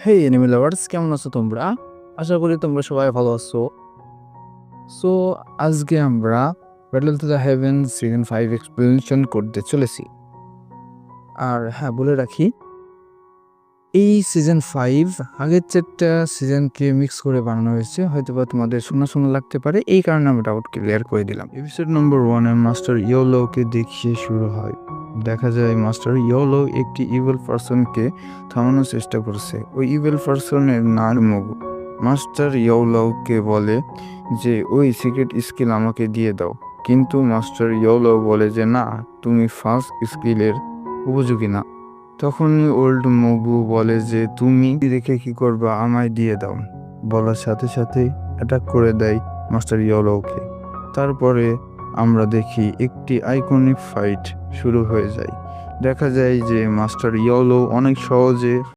হেই enemy lovers, কেমন আছো তোমরা? আশা করি তোমরা সবাই ভালো আছো। সো আজকে আমরা battle to the haven season 5 explanation করতে চলেছি। আর হ্যাঁ, বলে রাখি, এই সিজন 5 আগের 4টা সিজনকে মিক্স করে বানানো হয়েছে। হয়তোবা তোমাদের শোনা শোনা লাগতে পারে, এই কারণে আমি ডাউট ক্লিয়ার করে দিলাম। এপিসোড নম্বর 1 এ মাস্টার ইয়োলোকে দেখিয়ে শুরু হয়। দেখা যায় মাস্টার ইয়োলো একটি ইভিল পারসনকে থামানোর চেষ্টা করছে। ওই ইভিল পারসনের নাম মগু। মাস্টার ইয়োলোকে বলে যে ওই সিক্রেট স্কিল আমাকে দিয়ে দাও, কিন্তু মাস্টার ইয়োলো বলে যে না, তুমি ফার্স্ট স্কিলের উপযোগী না। তখনই ওল্ড মগু বলে যে তুমি রেখে কি করবা, আমায় দিয়ে দাও। বলার সাথে সাথেই অ্যাটাক করে দেয় মাস্টার ইয়োলোকে। তারপরে আমরা দেখি একটি আইকনিক ফাইট শুরু হয়ে যায়। দেখা যায় যে মাস্টার ইয়োলো অনেক সহজে